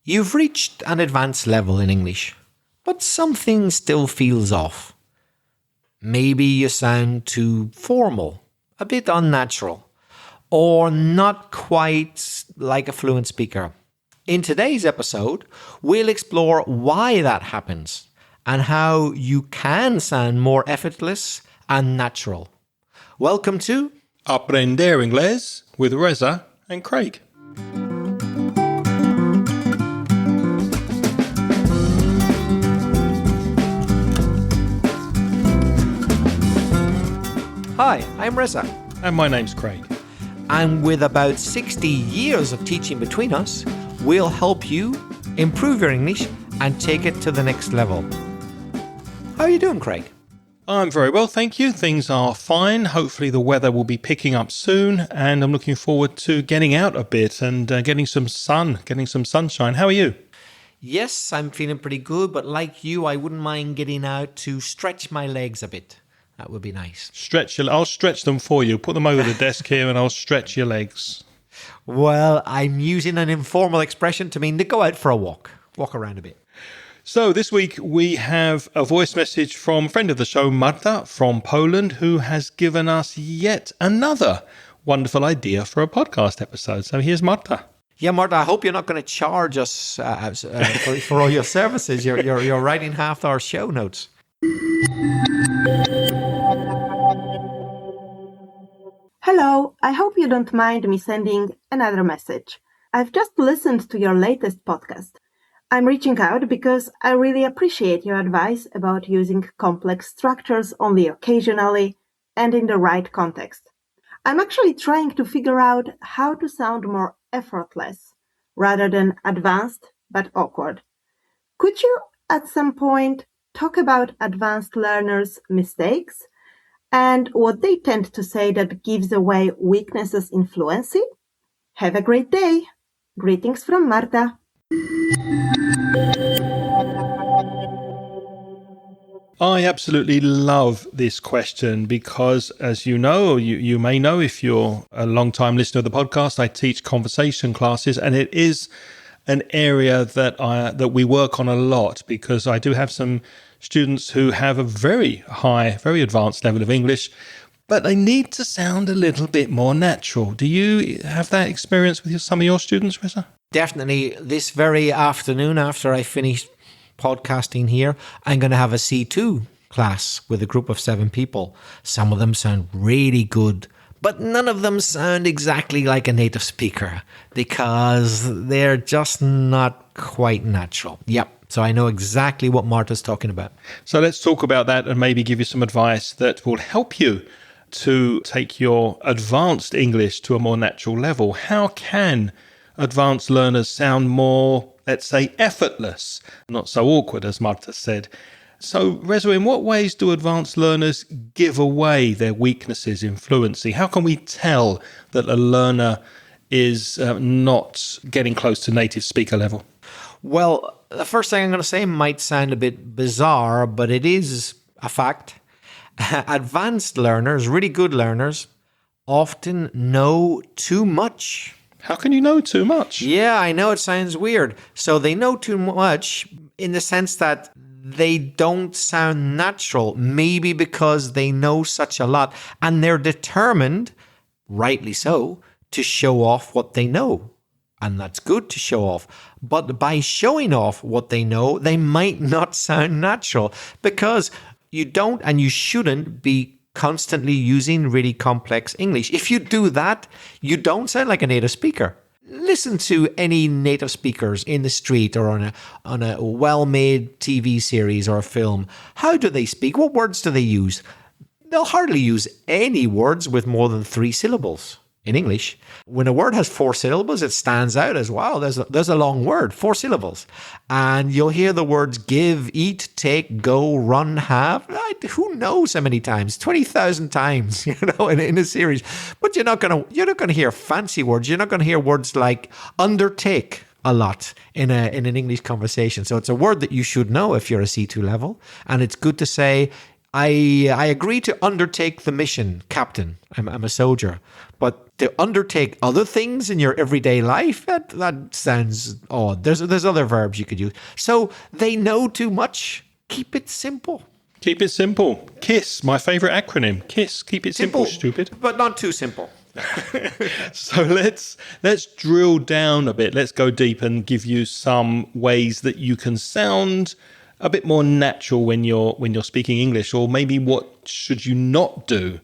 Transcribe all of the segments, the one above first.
You've reached an advanced level in English, but something still feels off. Maybe you sound too formal, a bit unnatural, or not quite like a fluent speaker. In today's episode, we'll explore why that happens and how you can sound more effortless and natural. Welcome to Aprender Inglés with Reza and Craig. Hi, I'm Reza. And my name's Craig. And with about 60 years of teaching between us, we'll help you improve your English and take it to the next level. How are you doing, Craig? I'm very well, thank you. Things are fine. Hopefully the weather will be picking up soon, and I'm looking forward to getting out a bit and getting some sunshine. How are you? Yes, I'm feeling pretty good, but like you, I wouldn't mind getting out to stretch my legs a bit. That would be nice. I'll stretch them for you. Put them over the desk here and I'll stretch your legs. Well, I'm using an informal expression to mean to go out for a walk around a bit. So this week we have a voice message from a friend of the show, Marta from Poland, who has given us yet another wonderful idea for a podcast episode. So here's Marta. Yeah, Marta, I hope you're not going to charge us for all your services. You're writing half our show notes. Hello, I hope you don't mind me sending another message. I've just listened to your latest podcast. I'm reaching out because I really appreciate your advice about using complex structures only occasionally and in the right context. I'm actually trying to figure out how to sound more effortless rather than advanced but awkward. Could you, at some point, talk about advanced learners' mistakes and what they tend to say that gives away weaknesses in fluency? Have a great day. Greetings from Marta. I absolutely love this question because, as you know, or you may know if you're a long-time listener of the podcast, I teach conversation classes, and it is an area that we work on a lot because I do have some students who have a very high, very advanced level of English, but they need to sound a little bit more natural. Do you have that experience with some of your students, Reza? Definitely. This very afternoon, after I finish podcasting here, I'm going to have a C2 class with a group of 7 people. Some of them sound really good, but none of them sound exactly like a native speaker because they're just not quite natural. Yep. So I know exactly what Marta's talking about. So let's talk about that and maybe give you some advice that will help you to take your advanced English to a more natural level. How can advanced learners sound more, let's say, effortless, not so awkward, as Marta said? So, Reza, in what ways do advanced learners give away their weaknesses in fluency? How can we tell that a learner is not getting close to native speaker level? Well, the first thing I'm going to say might sound a bit bizarre, but it is a fact. Advanced learners, really good learners, often know too much. How can you know too much? Yeah, I know it sounds weird. So they know too much in the sense that they don't sound natural, maybe because they know such a lot and they're determined, rightly so, to show off what they know. And that's good to show off. But by showing off what they know, they might not sound natural because you don't and you shouldn't be constantly using really complex English. If you do that, you don't sound like a native speaker. Listen to any native speakers in the street or on a well-made TV series or a film. How do they speak? What words do they use? They'll hardly use any words with more than 3 syllables. In English, when a word has 4 syllables, it stands out as, wow, there's a long word, 4 syllables. And you'll hear the words give, eat, take, go, run, have. Who knows how many times? 20,000 times, in a series. But you're not gonna hear fancy words. You're not gonna hear words like undertake a lot in an English conversation. So it's a word that you should know if you're a C2 level. And it's good to say, I agree to undertake the mission, Captain. I'm a soldier. But to undertake other things in your everyday life, that sounds odd. There's other verbs you could use. So they know too much. Keep it simple. Keep it simple. KISS, my favorite acronym. KISS, keep it simple, stupid. But not too simple. So let's drill down a bit. Let's go deep and give you some ways that you can sound a bit more natural when you're speaking English, or maybe what should you not do.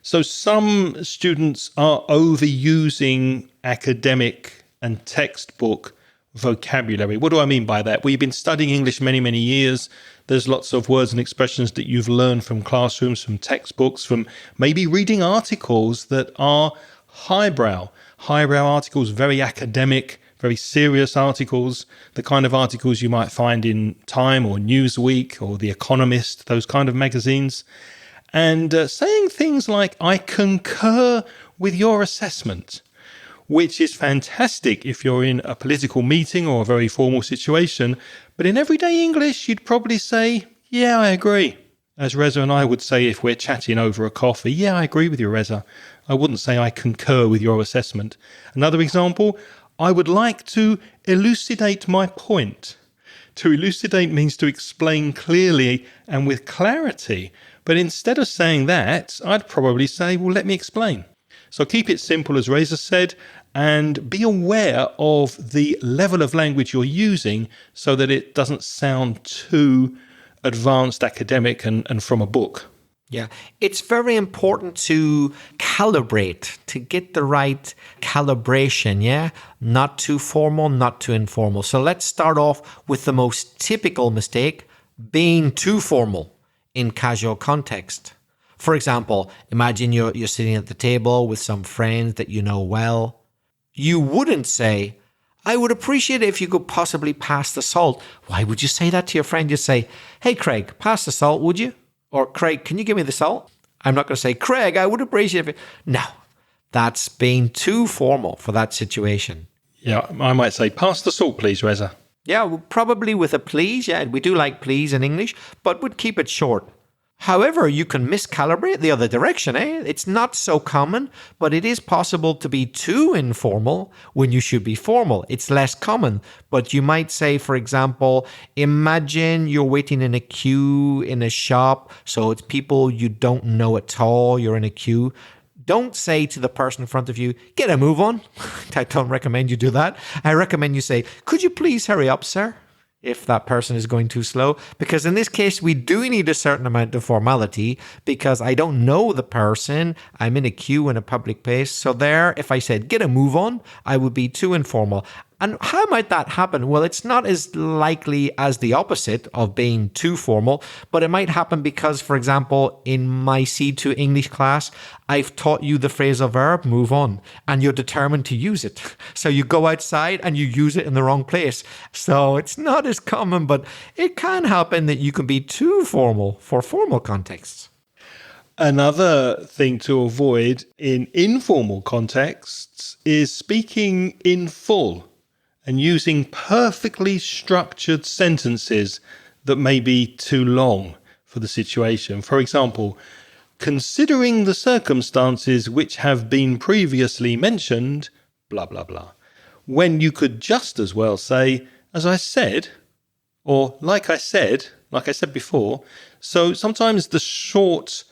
So some students are overusing academic and textbook vocabulary. What do I mean by that? Well, you've been studying English many, many years. There's lots of words and expressions that you've learned from classrooms, from textbooks, from maybe reading articles that are highbrow articles, very academic, very serious articles, the kind of articles you might find in Time or Newsweek or The Economist, those kind of magazines. And saying things like, I concur with your assessment, which is fantastic if you're in a political meeting or a very formal situation. But in everyday English, you'd probably say, yeah, I agree. As Reza and I would say if we're chatting over a coffee, yeah, I agree with you, Reza. I wouldn't say I concur with your assessment. Another example, I would like to elucidate my point. To elucidate means to explain clearly and with clarity. But instead of saying that, I'd probably say, well, let me explain. So keep it simple, as Reza said, and be aware of the level of language you're using so that it doesn't sound too advanced, academic, and from a book. Yeah, it's very important to calibrate, to get the right calibration, yeah? Not too formal, not too informal. So let's start off with the most typical mistake, being too formal in casual context. For example, imagine you're sitting at the table with some friends that you know well. You wouldn't say, I would appreciate it if you could possibly pass the salt. Why would you say that to your friend? You'd say, hey, Craig, pass the salt, would you? Or, Craig, can you give me the salt? I'm not going to say, Craig, I would appreciate it. No, that's being too formal for that situation. Yeah, I might say, pass the salt, please, Reza. Yeah, probably with a please. Yeah, we do like please in English, but we'd keep it short. However, you can miscalibrate the other direction. It's not so common, but it is possible to be too informal when you should be formal. It's less common, but you might say, for example, imagine you're waiting in a queue in a shop, so it's people you don't know at all, you're in a queue. Don't say to the person in front of you, get a move on. I don't recommend you do that. I recommend you say, could you please hurry up, sir? If that person is going too slow, because in this case, we do need a certain amount of formality because I don't know the person. I'm in a queue in a public place. So there, if I said, get a move on, I would be too informal. And how might that happen? Well, it's not as likely as the opposite of being too formal, but it might happen because, for example, in my C2 English class, I've taught you the phrasal verb, move on, and you're determined to use it. So you go outside and you use it in the wrong place. So it's not as common, but it can happen that you can be too formal for formal contexts. Another thing to avoid in informal contexts is speaking in full and using perfectly structured sentences that may be too long for the situation. For example, considering the circumstances which have been previously mentioned, blah, blah, blah. When you could just as well say, as I said, or like I said before. So sometimes the short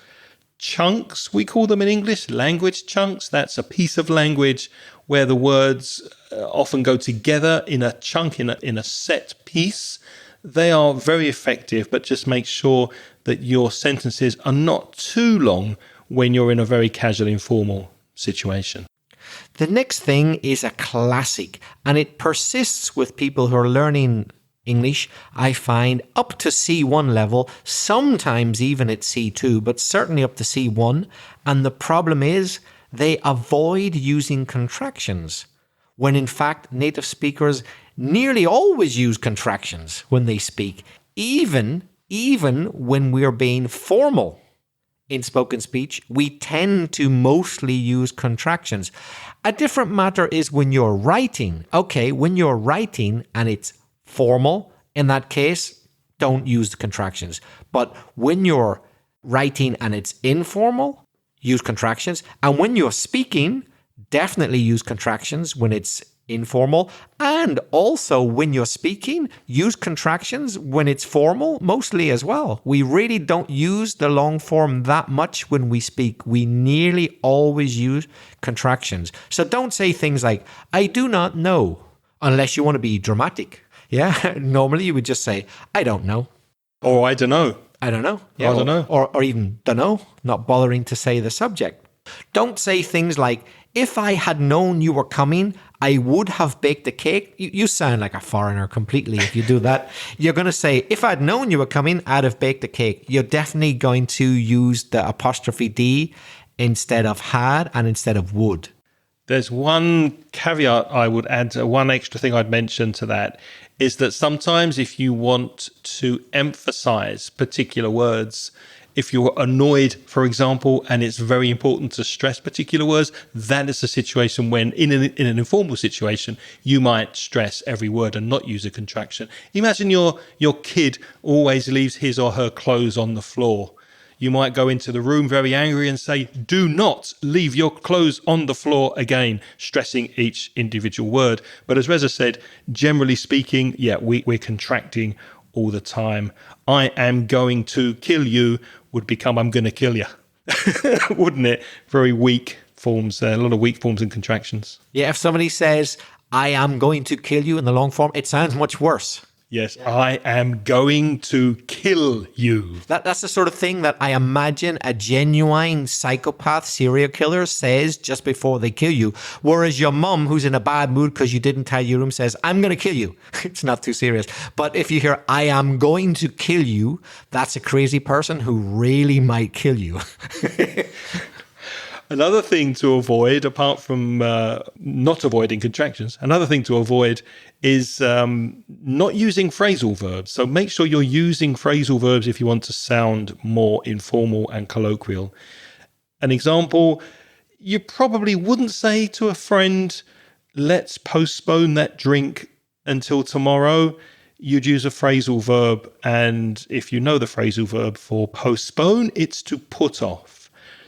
chunks, we call them in English, language chunks. That's a piece of language where the words often go together in a chunk, in a set piece. They are very effective, but just make sure that your sentences are not too long when you're in a very casual, informal situation. The next thing is a classic, and it persists with people who are learning English, I find, up to C1 level, sometimes even at C2, but certainly up to C1. And the problem is they avoid using contractions, when in fact native speakers nearly always use contractions when they speak, even when we're being formal. In spoken speech, we tend to mostly use contractions. A different matter is when you're writing. Okay, when you're writing and it's formal, in that case, don't use the contractions. But when you're writing and it's informal, use contractions. And when you're speaking, Definitely use contractions when it's informal, and also when you're speaking, use contractions when it's formal, mostly as well. We really don't use the long form that much when we speak. We nearly always use contractions. So don't say things like, I do not know, unless you want to be dramatic. Yeah, normally you would just say, I don't know. Or I don't know. I don't know. Yeah, I don't know. Or even don't know, not bothering to say the subject. Don't say things like, if I had known you were coming, I would have baked a cake. You sound like a foreigner completely if you do that. You're going to say, if I'd known you were coming, I'd have baked a cake. You're definitely going to use the apostrophe D instead of had and instead of would. There's one caveat I would add, one extra thing I'd mention to that, is that sometimes if you want to emphasize particular words, if you're annoyed, for example, and it's very important to stress particular words, that is a situation when, in an informal situation, you might stress every word and not use a contraction. Imagine your kid always leaves his or her clothes on the floor. You might go into the room very angry and say, do not leave your clothes on the floor again, stressing each individual word. But as Reza said, generally speaking, we're contracting all the time. I am going to kill you would become I'm going to kill you, wouldn't it? Very weak forms, a lot of weak forms and contractions. Yeah, if somebody says, I am going to kill you in the long form, it sounds much worse. Yes, yeah. I am going to kill you. That's the sort of thing that I imagine a genuine psychopath serial killer says just before they kill you. Whereas your mum, who's in a bad mood because you didn't tidy your room, says, I'm going to kill you. It's not too serious. But if you hear, I am going to kill you, that's a crazy person who really might kill you. Another thing to avoid, apart from not avoiding contractions, another thing to avoid is not using phrasal verbs. So make sure you're using phrasal verbs if you want to sound more informal and colloquial. An example, you probably wouldn't say to a friend, let's postpone that drink until tomorrow. You'd use a phrasal verb. And if you know the phrasal verb for postpone, it's to put off.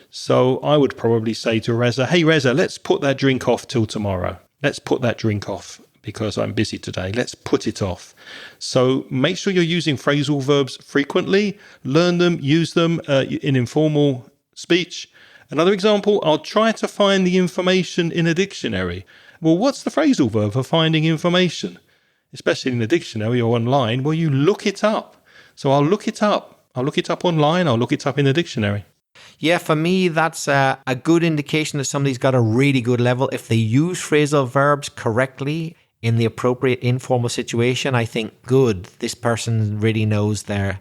So I would probably say to Reza, hey, Reza, let's put that drink off till tomorrow. Let's put that drink off because I'm busy today. Let's put it off. So make sure you're using phrasal verbs frequently. Learn them, use them in informal speech. Another example, I'll try to find the information in a dictionary. Well, what's the phrasal verb for finding information? Especially in a dictionary or online, well, you look it up. So I'll look it up. I'll look it up online. I'll look it up in a dictionary. Yeah, for me, that's a good indication that somebody's got a really good level. If they use phrasal verbs correctly in the appropriate informal situation, I think, good, this person really knows their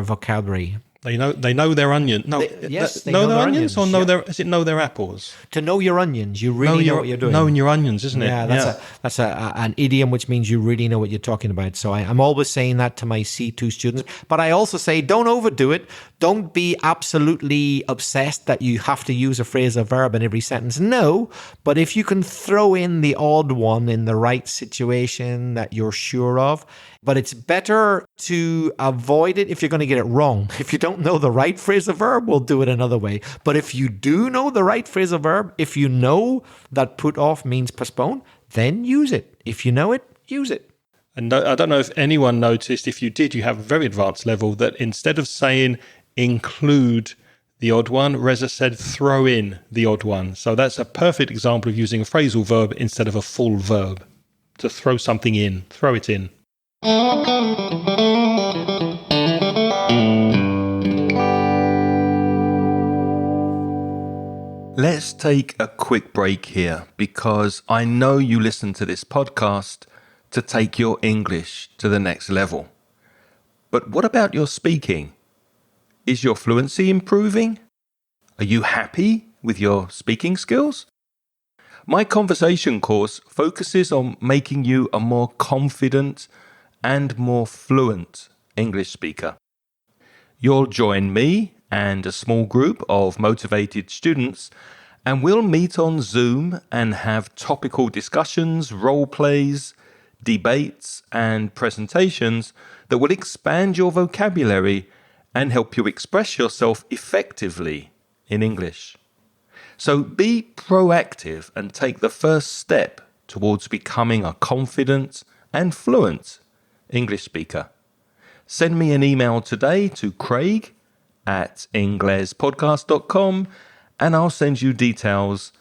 vocabulary. They know their onion. No, they know their onions, or know yeah. know their apples. To know your onions, you really know what you're doing. Knowing your onions, isn't it? Yeah, that's an idiom, which means you really know what you're talking about. So I'm always saying that to my C2 students. But I also say, don't overdo it. Don't be absolutely obsessed that you have to use a phrasal verb in every sentence. No, but if you can throw in the odd one in the right situation that you're sure of, but it's better to avoid it if you're going to get it wrong. If you don't know the right phrasal verb, we'll do it another way. But if you do know the right phrasal verb, if you know that put off means postpone, then use it. If you know it, use it. And I don't know if anyone noticed, if you did, you have a very advanced level, that instead of saying include the odd one, Reza said throw in the odd one. So that's a perfect example of using a phrasal verb instead of a full verb. To throw something in, throw it in. Let's take a quick break here because I know you listen to this podcast to take your English to the next level. But what about your speaking? Is your fluency improving? Are you happy with your speaking skills? My conversation course focuses on making you a more confident and more fluent English speaker. You'll join me and a small group of motivated students, and we'll meet on Zoom and have topical discussions, role plays, debates, and presentations that will expand your vocabulary and help you express yourself effectively in English. So be proactive and take the first step towards becoming a confident and fluent English speaker. Send me an email today to craig@inglespodcast.com and I'll send you details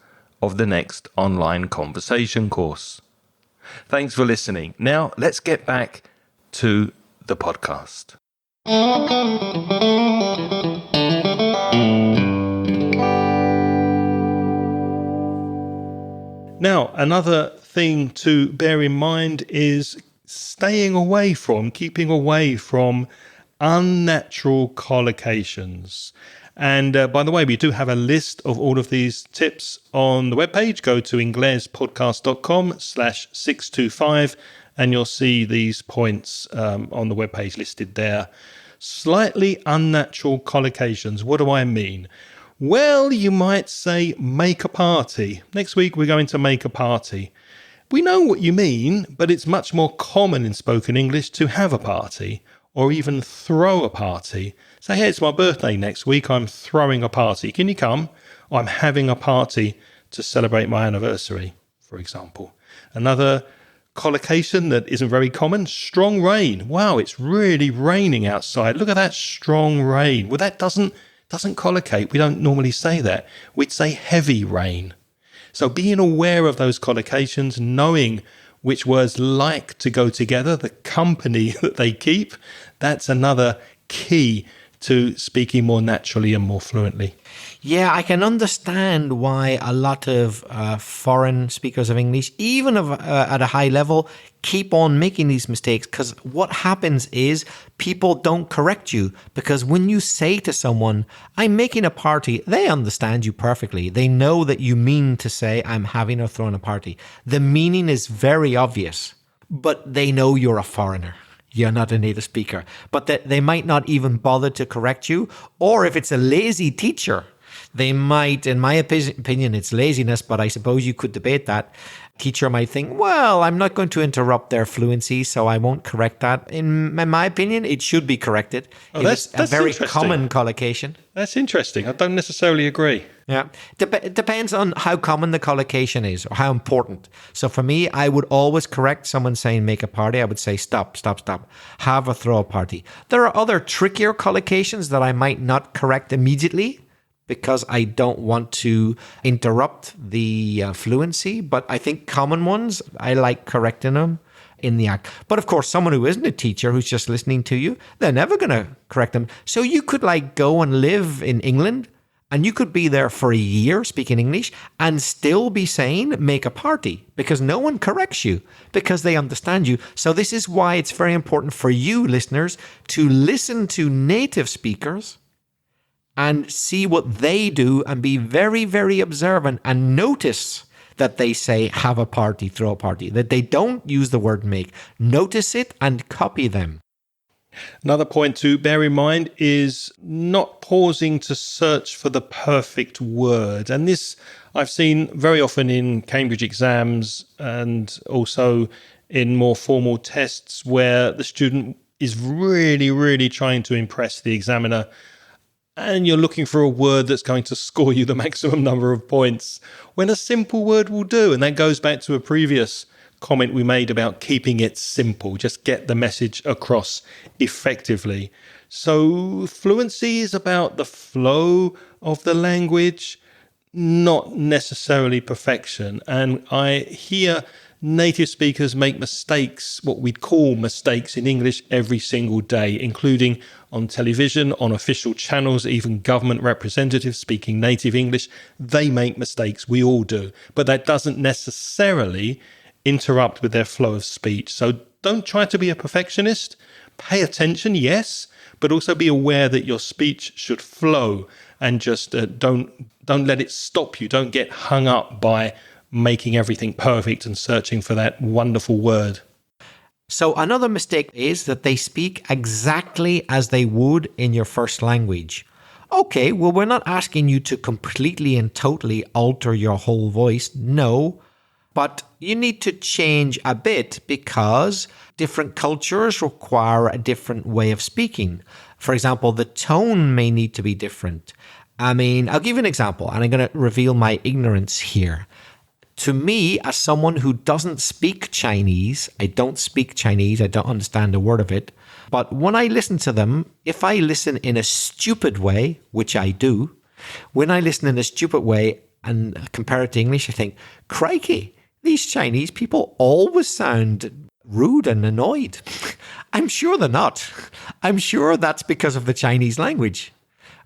of the next online conversation course. Thanks for listening. Now let's get back to the podcast. Now, another thing to bear in mind is keeping away from unnatural collocations. And by the way, we do have a list of all of these tips on the webpage. Go to inglespodcast.com/625 and you'll see these points on the webpage listed there. Slightly unnatural collocations. What do I mean? Well, you might say make a party. Next week, we're going to make a party. We know what you mean, but it's much more common in spoken English to have a party or even throw a party. Say, hey, it's my birthday next week. I'm throwing a party. Can you come? I'm having a party to celebrate my anniversary, for example. Another collocation that isn't very common, strong rain. Wow, it's really raining outside. Look at that strong rain. Well, that doesn't collocate. We don't normally say that. We'd say heavy rain. So being aware of those collocations, knowing which words like to go together, the company that they keep, that's another key to speaking more naturally and more fluently. Yeah, I can understand why a lot of foreign speakers of English, even at a high level, keep on making these mistakes, because what happens is people don't correct you, because when you say to someone, I'm making a party, they understand you perfectly. They know that you mean to say, I'm having or throwing a party. The meaning is very obvious, but they know you're a foreigner. You're not a native speaker, but that they might not even bother to correct you. Or if it's a lazy teacher, they might, in my opinion, it's laziness, but I suppose you could debate that. Teacher might think, well, I'm not going to interrupt their fluency, so I won't correct that. In my opinion, it should be corrected. That's a very interesting. common collocation. That's interesting. I don't necessarily agree. Yeah, it depends on how common the collocation is or how important. So for me, I would always correct someone saying make a party. I would say stop. Have or throw a party. There are other trickier collocations that I might not correct immediately because I don't want to interrupt the fluency. But I think common ones, I like correcting them in the act. But of course, someone who isn't a teacher, who's just listening to you, they're never going to correct them. So you could go and live in England, and you could be there for a year speaking English and still be saying, make a party, because no one corrects you because they understand you. So this is why it's very important for you listeners to listen to native speakers and see what they do and be very, very observant and notice that they say, have a party, throw a party, that they don't use the word make. Notice it and copy them. Another point to bear in mind is not pausing to search for the perfect word. And this I've seen very often in Cambridge exams and also in more formal tests where the student is really, really trying to impress the examiner. And you're looking for a word that's going to score you the maximum number of points when a simple word will do. And that goes back to a previous comment we made about keeping it simple. Just get the message across effectively. So fluency is about the flow of the language, not necessarily perfection. And I hear native speakers make mistakes, what we'd call mistakes in English, every single day, including on television, on official channels, even government representatives speaking native English. They make mistakes. We all do. But that doesn't necessarily interrupt with their flow of speech. So don't try to be a perfectionist. Pay attention, yes, but also be aware that your speech should flow, and just don't let it stop you. Don't get hung up by making everything perfect and searching for that wonderful word. So another mistake is that they speak exactly as they would in your first language. Okay, well, we're not asking you to completely and totally alter your whole voice. No, but you need to change a bit because different cultures require a different way of speaking. For example, the tone may need to be different. I mean, I'll give you an example, and I'm going to reveal my ignorance here. To me, as someone who doesn't speak Chinese, I don't speak Chinese, I don't understand a word of it. But when I listen to them, if I listen in a stupid way, which I do, when I listen in a stupid way and compare it to English, I think, crikey, these Chinese people always sound rude and annoyed. I'm sure they're not. I'm sure that's because of the Chinese language.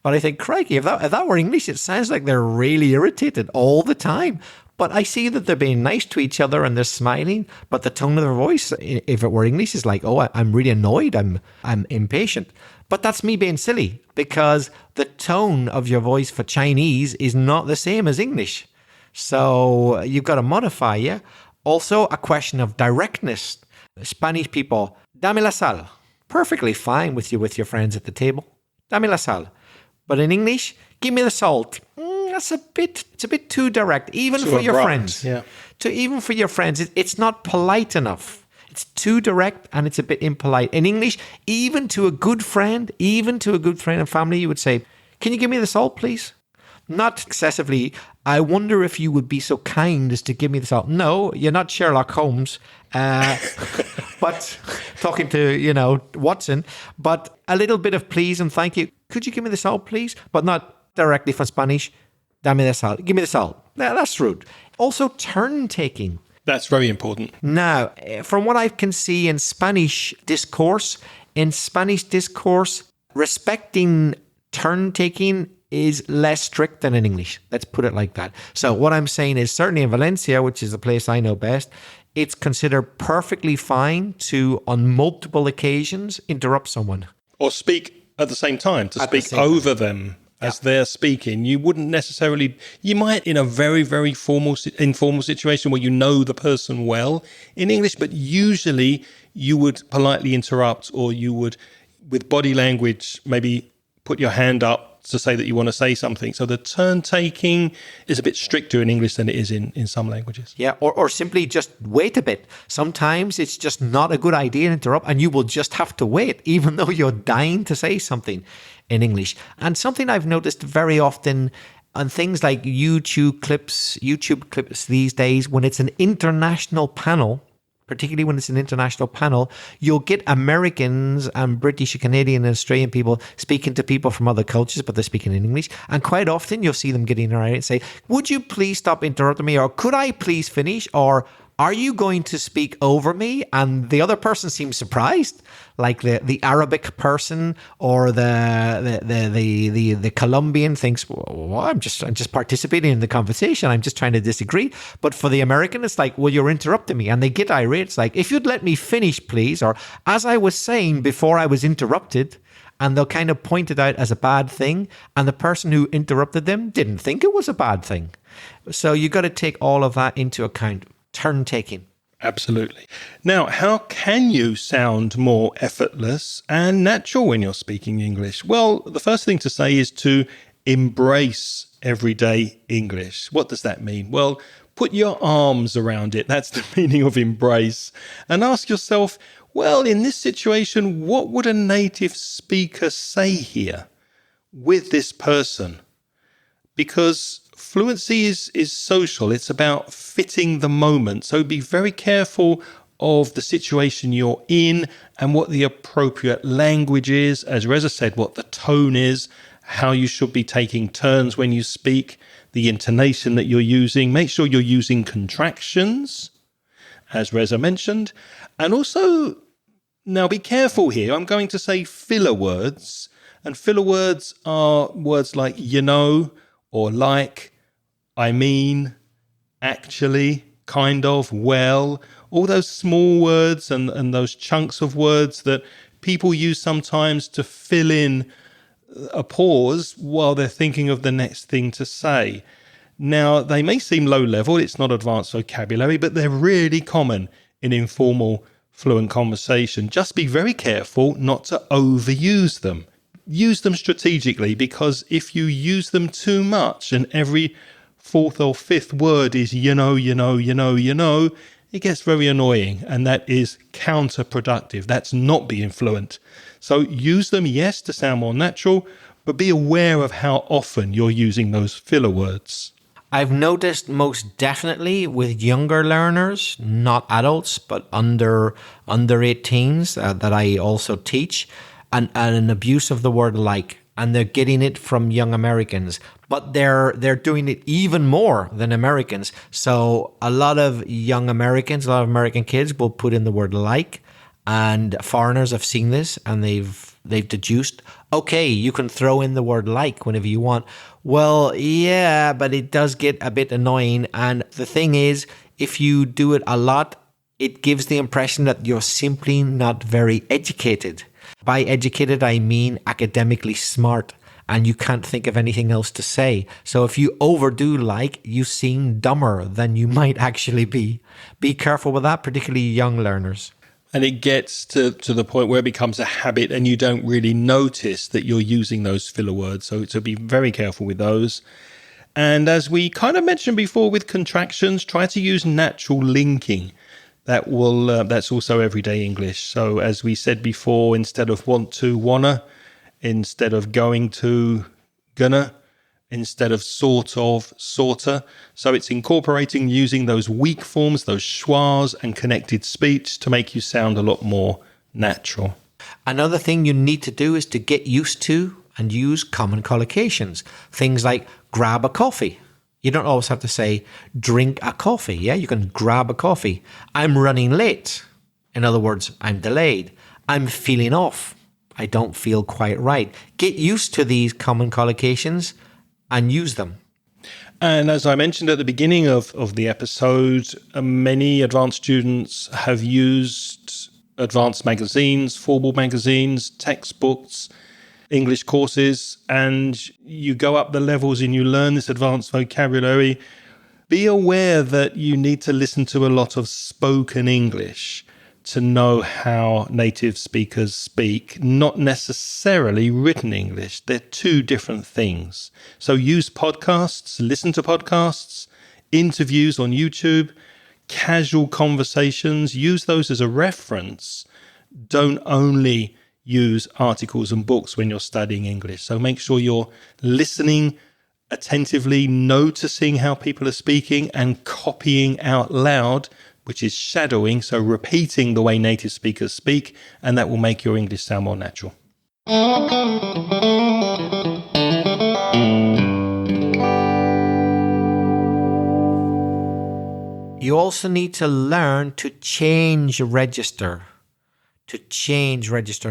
But I think, crikey, if that were English, it sounds like they're really irritated all the time. But I see that they're being nice to each other and they're smiling. But the tone of their voice, if it were English, is like, oh, I'm really annoyed. I'm impatient. But that's me being silly, because the tone of your voice for Chinese is not the same as English. So you've got to modify, yeah? Also, a question of directness. Spanish people, dame la sal. Perfectly fine with your friends at the table. Dame la sal. But in English, give me the salt. It's a bit too direct, even for your friends. Yeah. Even for your friends, it's not polite enough. It's too direct and it's a bit impolite. In English, even to a good friend and family, you would say, can you give me the salt, please? Not excessively. I wonder if you would be so kind as to give me the salt. No, you're not Sherlock Holmes, but talking to, Watson, but a little bit of please and thank you. Could you give me the salt, please? But not directly from Spanish. Dame the salt. Give me the salt. Now, that's rude. Also, turn taking. That's very important. Now, from what I can see in Spanish discourse, respecting turn taking is less strict than in English. Let's put it like that. So what I'm saying is, certainly in Valencia, which is the place I know best, it's considered perfectly fine to, on multiple occasions, interrupt someone. Or speak at the same time, to speak over them as they're speaking. You wouldn't necessarily, you might in a very, very informal situation where you know the person well in English, but usually you would politely interrupt, or you would, with body language, maybe put your hand up to say that you want to say something. So the turn taking is a bit stricter in English than it is in some languages. Yeah, or simply just wait a bit. Sometimes it's just not a good idea to interrupt, and you will just have to wait, even though you're dying to say something in English. And something I've noticed very often on things like YouTube clips these days, when it's an international panel, particularly when it's an international panel, you'll get Americans and British, Canadian and Australian people speaking to people from other cultures, but they're speaking in English. And quite often you'll see them getting around and say, would you please stop interrupting me? Or could I please finish? Or are you going to speak over me? And the other person seems surprised, like the Arabic person or the Colombian thinks, well, I'm just participating in the conversation. I'm just trying to disagree. But for the American, it's like, well, you're interrupting me. And they get irate. It's like, if you'd let me finish, please. Or as I was saying before I was interrupted. And they'll kind of point it out as a bad thing. And the person who interrupted them didn't think it was a bad thing. So you got to take all of that into account. Turn taking. Absolutely. Now, how can you sound more effortless and natural when you're speaking English? Well, the first thing to say is to embrace everyday English. What does that mean? Well, put your arms around it. That's the meaning of embrace. And ask yourself, well, in this situation, what would a native speaker say here with this person? Because fluency is social. It's about fitting the moment. So be very careful of the situation you're in and what the appropriate language is. As Reza said, what the tone is, how you should be taking turns when you speak, the intonation that you're using. Make sure you're using contractions, as Reza mentioned. And also, now be careful here. I'm going to say filler words. And filler words are words like, or like, I mean, actually, kind of, well, all those small words and those chunks of words that people use sometimes to fill in a pause while they're thinking of the next thing to say. Now, they may seem low level, it's not advanced vocabulary, but they're really common in informal, fluent conversation. Just be very careful not to overuse them. Use them strategically, because if you use them too much and every fourth or fifth word is it gets very annoying, and that is counterproductive. That's not being fluent. So use them, yes, to sound more natural, but be aware of how often you're using those filler words. I've noticed most definitely with younger learners, not adults, but under 18s that I also teach, an abuse of the word like, and they're getting it from young Americans, but they're doing it even more than Americans. So a lot of young Americans, a lot of American kids will put in the word like, and foreigners have seen this and they've deduced, okay, you can throw in the word like whenever you want. Well, yeah, but it does get a bit annoying. And the thing is, if you do it a lot, it gives the impression that you're simply not very educated. By educated, I mean academically smart, and you can't think of anything else to say. So if you overdo like, you seem dumber than you might actually be. Be careful with that, particularly young learners. And it gets to the point where it becomes a habit and you don't really notice that you're using those filler words. So be very careful with those. And as we kind of mentioned before with contractions, try to use natural linking. That's also everyday English. So as we said before, instead of want to, wanna, instead of going to, gonna, instead of sort of, sorta. So it's incorporating using those weak forms, those schwas and connected speech to make you sound a lot more natural. Another thing you need to do is to get used to and use common collocations. Things like grab a coffee. You don't always have to say drink a coffee. Yeah, you can grab a coffee. I'm running late. In other words, I'm delayed. I'm feeling off. I don't feel quite right. Get used to these common collocations and use them. And as I mentioned at the beginning of the episode, many advanced students have used advanced magazines, formal magazines, textbooks, English courses, and you go up the levels and you learn this advanced vocabulary. Be aware that you need to listen to a lot of spoken English to know how native speakers speak, not necessarily written English. They're two different things. So use podcasts, listen to podcasts, interviews on YouTube, casual conversations, use those as a reference. Don't only use articles and books when you're studying English. So make sure you're listening attentively, noticing how people are speaking and copying out loud, which is shadowing, so repeating the way native speakers speak, and that will make your English sound more natural. You also need to learn to change register.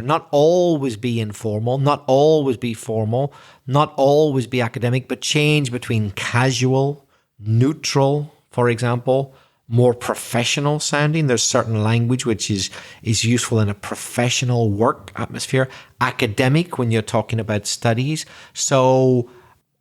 Not always be informal, not always be formal, not always be academic, but change between casual, neutral, for example, more professional sounding. There's certain language which is useful in a professional work atmosphere. Academic when you're talking about studies. So,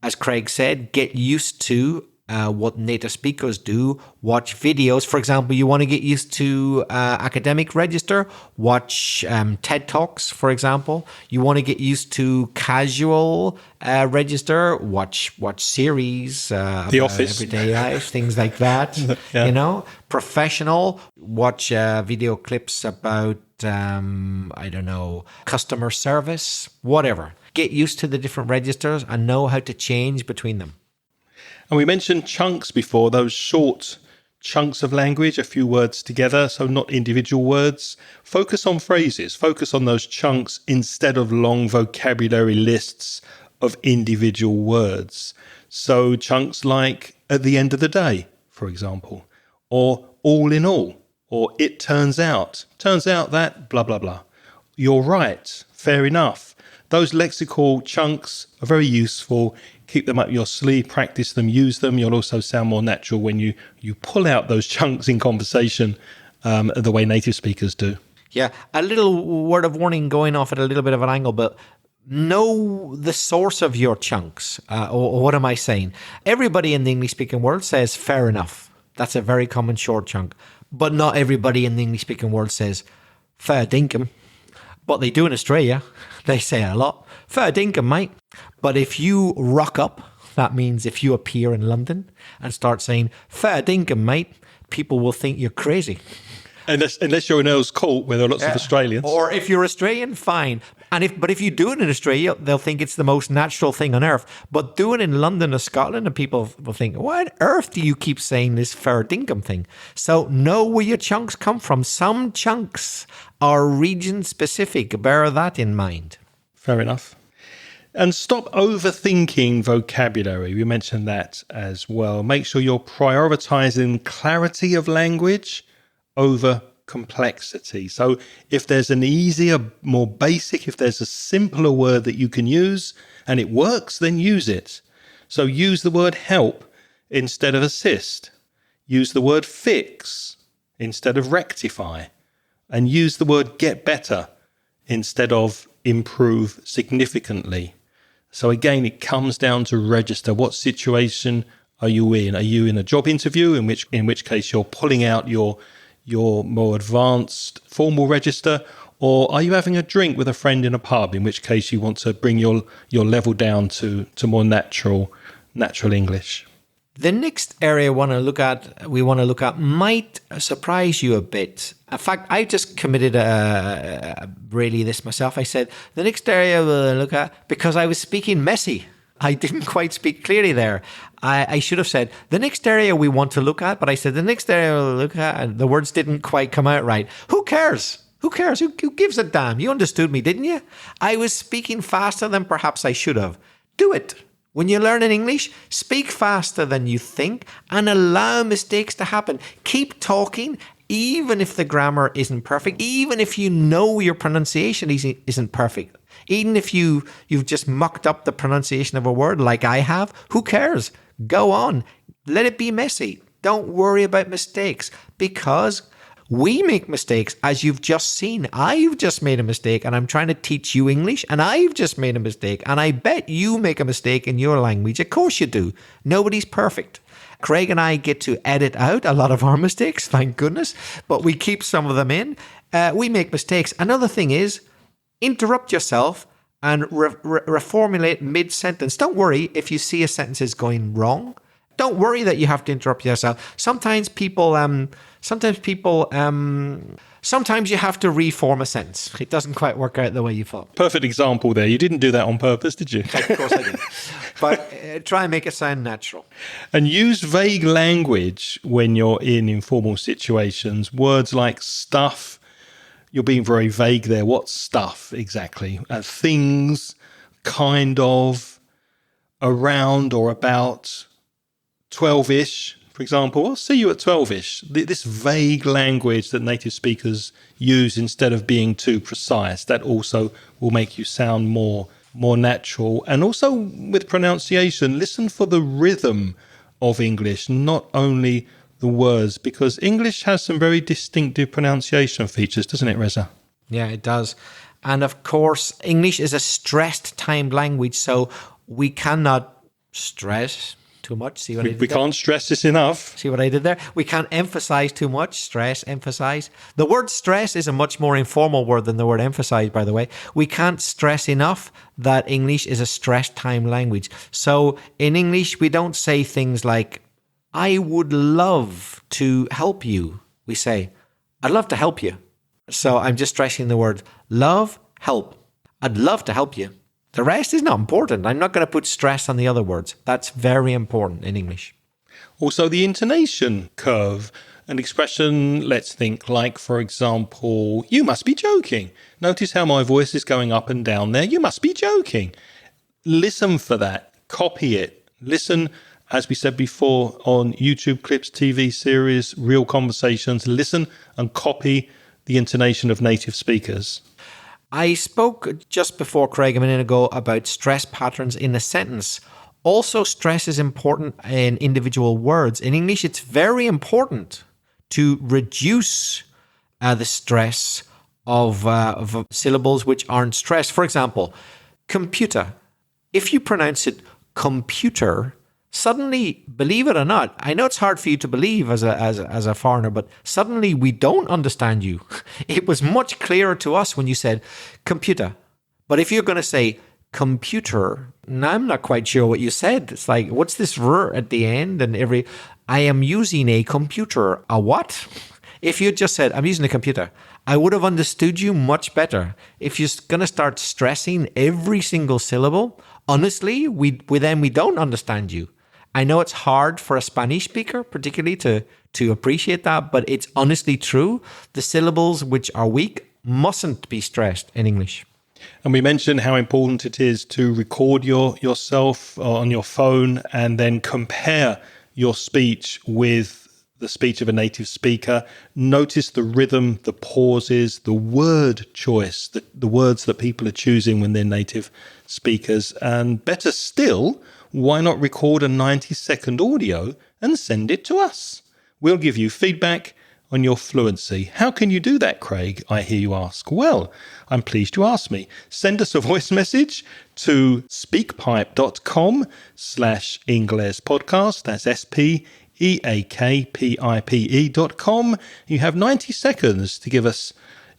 as Craig said, get used to what native speakers do. Watch videos. For example, you want to get used to academic register. Watch TED Talks, for example. You want to get used to casual register. Watch series. The Office. Everyday life, things like that. Yeah. You know, professional. Watch video clips about, customer service, whatever. Get used to the different registers and know how to change between them. And we mentioned chunks before, those short chunks of language, a few words together, so not individual words. Focus on phrases, focus on those chunks instead of long vocabulary lists of individual words. So chunks like at the end of the day, for example, or all in all, or it turns out that blah, blah, blah. You're right, fair enough. Those lexical chunks are very useful. Keep them up your sleeve, practice them, use them. You'll also sound more natural when you pull out those chunks in conversation the way native speakers do. Yeah, a little word of warning going off at a little bit of an angle, but know the source of your chunks. Or what am I saying? Everybody in the English-speaking world says fair enough. That's a very common short chunk. But not everybody in the English-speaking world says fair dinkum. But they do in Australia. They say it a lot. Fair dinkum, mate. But if you rock up, that means if you appear in London and start saying fair dinkum, mate, people will think you're crazy. Unless you're in Earl's Court where there are lots of Australians. Or if you're Australian, fine. But if you do it in Australia, they'll think it's the most natural thing on earth. But do it in London or Scotland, and people will think, why on earth do you keep saying this fair dinkum thing? So know where your chunks come from. Some chunks are region specific. Bear that in mind. Fair enough. And stop overthinking vocabulary. We mentioned that as well. Make sure you're prioritizing clarity of language over complexity. So if there's an easier, more basic, if there's a simpler word that you can use and it works, then use it. So use the word help instead of assist. Use the word fix instead of rectify. And use the word get better instead of improve significantly. So again, it comes down to register. What situation are you in? Are you in a job interview, in which case you're pulling out your more advanced formal register, or are you having a drink with a friend in a pub, in which case you want to bring your level down to more natural English? The next area we want to look at might surprise you a bit. In fact, I just committed really this myself. I said, the next area we'll look at, because I was speaking messy. I didn't quite speak clearly there. I should have said, the next area we want to look at, but I said, the next area we'll look at, and the words didn't quite come out right. Who cares? Who cares? Who gives a damn? You understood me, didn't you? I was speaking faster than perhaps I should have. Do it. When you learn in English, speak faster than you think and allow mistakes to happen. Keep talking, even if the grammar isn't perfect, even if you know your pronunciation isn't perfect. Even if you've just mucked up the pronunciation of a word like I have, who cares? Go on. Let it be messy. Don't worry about mistakes, because we make mistakes, as you've just seen. I've just made a mistake and I'm trying to teach you English, and I've just made a mistake, and I bet you make a mistake in your language. Of course you do. Nobody's perfect. Craig and I get to edit out a lot of our mistakes, thank goodness, but we keep some of them in. We make mistakes. Another thing is, interrupt yourself and reformulate mid-sentence. Don't worry if you see a sentence is going wrong. Don't worry that you have to interrupt yourself. Sometimes you have to reform a sentence. It doesn't quite work out the way you thought. Perfect example there. You didn't do that on purpose, did you? Of course I did. But try and make it sound natural. And use vague language when you're in informal situations. Words like stuff. You're being very vague there. What's stuff exactly? Things, kind of, around or about, 12-ish, for example. I'll see you at 12-ish. This vague language that native speakers use instead of being too precise, that also will make you sound more natural. And also with pronunciation, listen for the rhythm of English, not only the words, because English has some very distinctive pronunciation features, doesn't it, Reza? Yeah, it does. And of course, English is a stressed timed language, so we cannot stress too much. See what I did we there? Can't stress this enough. See what I did there? We can't emphasize too much. Stress, emphasize. The word stress is a much more informal word than the word emphasize, by the way. We can't stress enough that English is a stressed time language. So in English, we don't say things like, I would love to help you. We say, I'd love to help you. So I'm just stressing the word love, help. I'd love to help you. The rest is not important. I'm not going to put stress on the other words. That's very important in English. Also, the intonation curve. An expression, let's think, like, for example, you must be joking. Notice how my voice is going up and down there. You must be joking. Listen for that. Copy it. Listen, as we said before, on YouTube clips, TV series, real conversations. Listen and copy the intonation of native speakers. I spoke just before, Craig, a minute ago, about stress patterns in a sentence. Also, stress is important in individual words. In English, it's very important to reduce the stress of syllables which aren't stressed. For example, computer. If you pronounce it computer, suddenly, believe it or not, I know it's hard for you to believe as a foreigner, but suddenly we don't understand you. It was much clearer to us when you said computer. But if you're going to say computer, now I'm not quite sure what you said. It's like, what's this r at the end? And I am using a computer. A what? If you just said, I'm using a computer, I would have understood you much better. If you're going to start stressing every single syllable, honestly, we don't understand you. I know it's hard for a Spanish speaker, particularly to appreciate that, but it's honestly true. The syllables which are weak mustn't be stressed in English. And we mentioned how important it is to record yourself on your phone and then compare your speech with the speech of a native speaker. Notice the rhythm, the pauses, the word choice, the words that people are choosing when they're native speakers. And better still, why not record a 90-second audio and send it to us? We'll give you feedback on your fluency. How can you do that, Craig? I hear you ask. Well, I'm pleased you asked me. Send us a voice message to speakpipe.com/Ingles podcast. That's speakpipe.com. You have 90 seconds to give us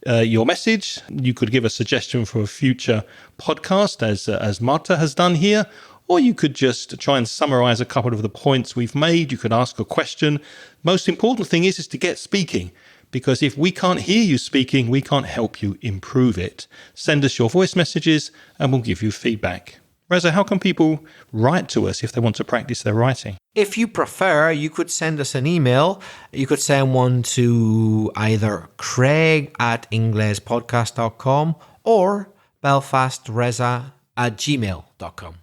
your message. You could give a suggestion for a future podcast, as Marta has done here, or you could just try and summarize a couple of the points we've made. You could ask a question. Most important thing is to get speaking, because if we can't hear you speaking, we can't help you improve it. Send us your voice messages and we'll give you feedback. Reza, how can people write to us if they want to practice their writing? If you prefer, you could send us an email. You could send one to either craig@inglespodcast.com or belfastreza@gmail.com.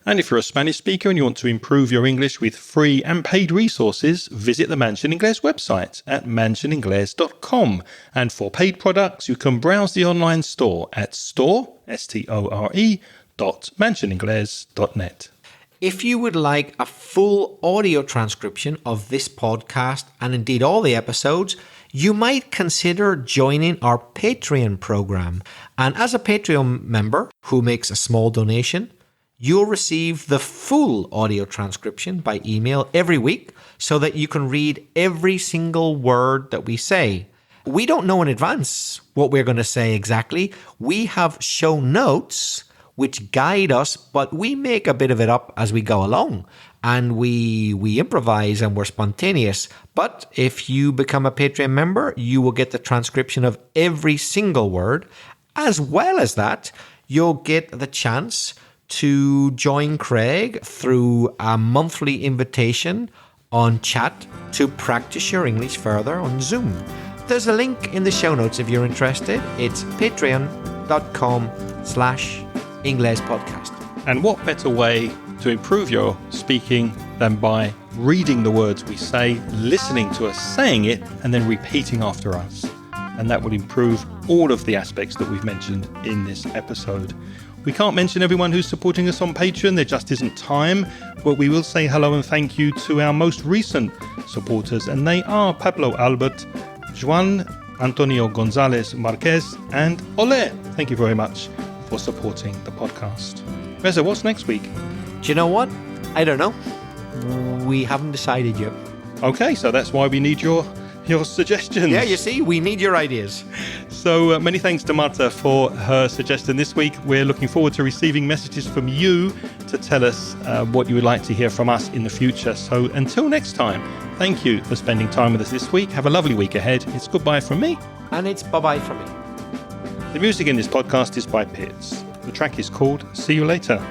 And if you're a Spanish speaker and you want to improve your English with free and paid resources, visit the Mansion Ingles website at mansioningles.com. And for paid products, you can browse the online store at store.mansioningles.net. If you would like a full audio transcription of this podcast and indeed all the episodes, you might consider joining our Patreon program. And as a Patreon member who makes a small donation, you'll receive the full audio transcription by email every week so that you can read every single word that we say. We don't know in advance what we're going to say exactly. We have show notes which guide us, but we make a bit of it up as we go along. And we improvise and we're spontaneous. But if you become a Patreon member, you will get the transcription of every single word. As well as that, you'll get the chance to join Craig through a monthly invitation on chat to practice your English further on Zoom. There's a link in the show notes if you're interested. It's patreon.com/Ingles podcast. And what better way to improve your speaking than by reading the words we say, listening to us saying it, and then repeating after us. And that will improve all of the aspects that we've mentioned in this episode. We can't mention everyone who's supporting us on Patreon. There just isn't time. But we will say hello and thank you to our most recent supporters. And they are Pablo Albert, Juan Antonio Gonzalez Marquez, and Ole. Thank you very much for supporting the podcast. Reza, what's next week? Do you know what? I don't know. We haven't decided yet. Okay, so that's why we need your suggestions. Yeah, you see, we need your ideas. So many thanks to Marta for her suggestion this week. We're looking forward to receiving messages from you to tell us what you would like to hear from us in the future. So until next time, thank you for spending time with us this week. Have a lovely week ahead. It's goodbye from me. And it's bye-bye from me. The music in this podcast is by Pitts. The track is called See You Later.